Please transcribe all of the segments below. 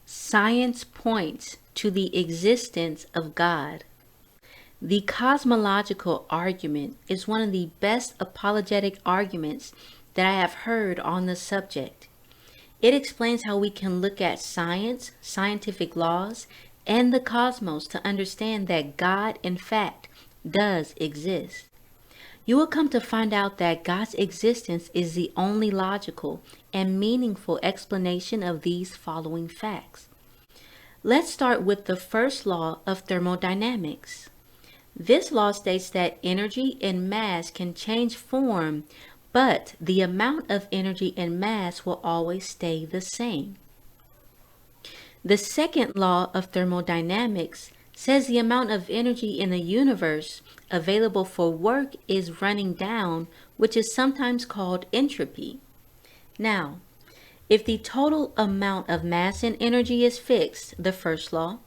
Science points to the existence of God. The cosmological argument is one of the best apologetic arguments that I have heard on the subject. It explains how we can look at science, scientific laws, and the cosmos to understand that God, in fact, does exist. You will come to find out that God's existence is the only logical and meaningful explanation of these following facts. Let's start with the first law of thermodynamics. This law states that energy and mass can change form, but the amount of energy and mass will always stay the same. The second law of thermodynamics says the amount of energy in the universe available for work is running down, which is sometimes called entropy. Now, if the total amount of mass and energy is fixed, the first law,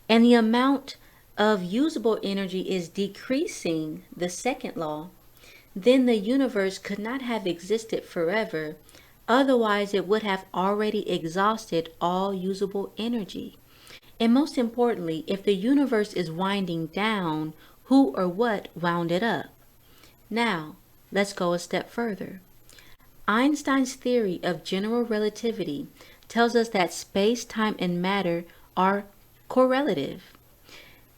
and the amount of usable energy is decreasing, the second law, then the universe could not have existed forever. Otherwise, it would have already exhausted all usable energy. And most importantly, if the universe is winding down, who or what wound it up? Now, let's go a step further. Einstein's theory of general relativity tells us that space, time, and matter are correlative.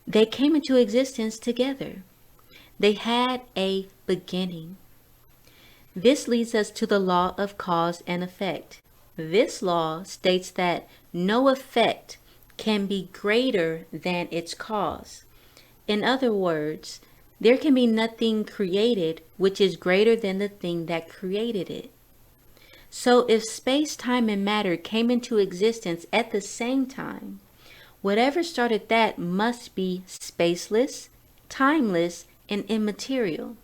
They came into existence together. They had a beginning. This leads us to the law of cause and effect. This law states that no effect can be greater than its cause. In other words, there can be nothing created which is greater than the thing that created it. So if space, time, and matter came into existence at the same time, whatever started that must be spaceless, timeless, and immaterial.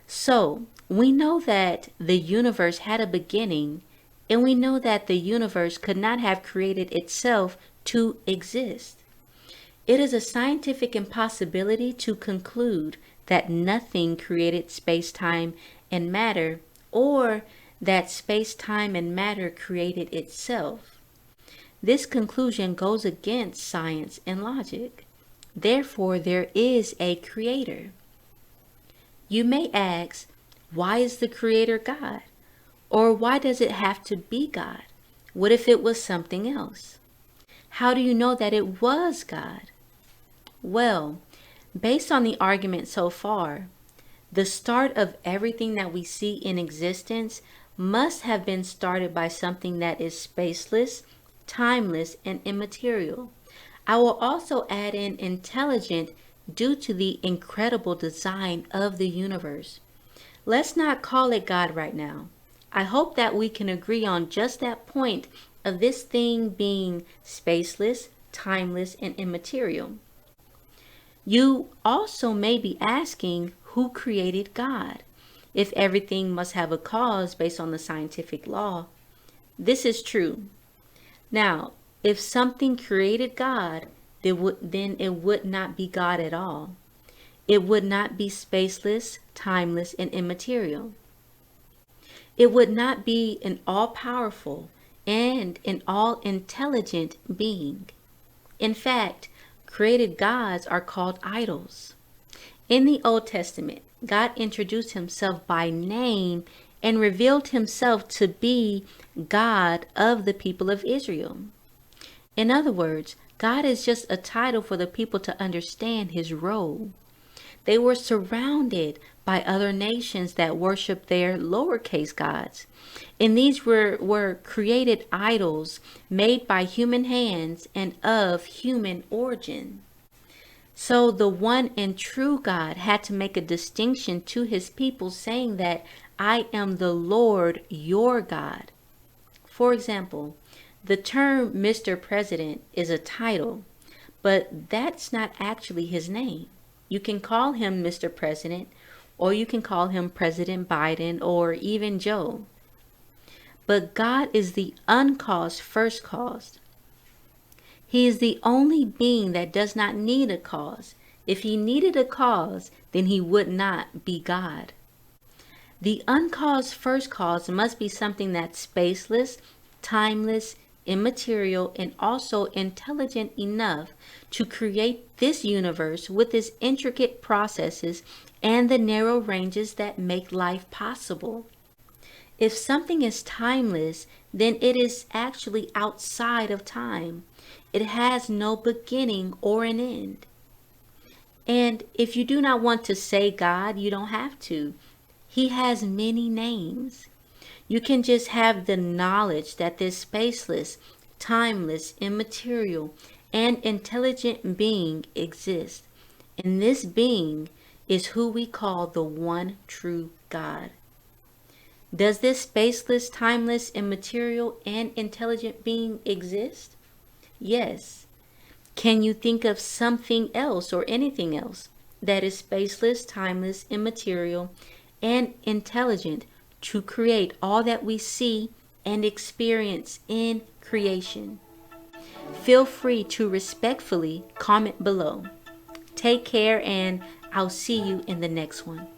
So we know that the universe had a beginning, and we know that the universe could not have created itself to exist. It is a scientific impossibility to conclude that nothing created space, time, and matter, or that space, time, and matter created itself. This conclusion goes against science and logic. Therefore, there is a creator. You may ask, why is the creator God? Or why does it have to be God? What if it was something else? How do you know that it was God? Well, based on the argument so far, the start of everything that we see in existence must have been started by something that is spaceless, timeless, and immaterial. I will also add in intelligent due to the incredible design of the universe. Let's not call it God right now. I hope that we can agree on just that point of this thing being spaceless, timeless, and immaterial. You also may be asking, who created God? If everything must have a cause based on the scientific law. This is true. Now, if something created God, then it would not be God at all. It would not be spaceless, timeless, and immaterial. It would not be an all-powerful and an all-intelligent being. In fact, created gods are called idols. In the Old Testament, God introduced himself by name and revealed himself to be God of the people of Israel. In other words, God is just a title for the people to understand his role. They were surrounded by other nations that worshiped their lowercase gods. And these were created idols made by human hands and of human origin. So the one and true God had to make a distinction to his people, saying that I am the Lord your God. For example, the term Mr. President is a title, but that's not actually his name. You can call him Mr. President, or you can call him President Biden, or even Joe. But God is the uncaused first cause. He is the only being that does not need a cause. If he needed a cause, then he would not be God. The uncaused first cause must be something that's spaceless, timeless, immaterial, and also intelligent enough to create this universe with its intricate processes and the narrow ranges that make life possible. If something is timeless, then it is actually outside of time. It has no beginning or an end. And if you do not want to say God, you don't have to. He has many names. You can just have the knowledge that this spaceless, timeless, immaterial, and intelligent being exists. And this being is who we call the one true God. Does this spaceless, timeless, immaterial, and intelligent being exist? Yes. Can you think of something else or anything else that is spaceless, timeless, immaterial, and intelligent to create all that we see and experience in creation? Feel free to respectfully comment below. Take care, and I'll see you in the next one.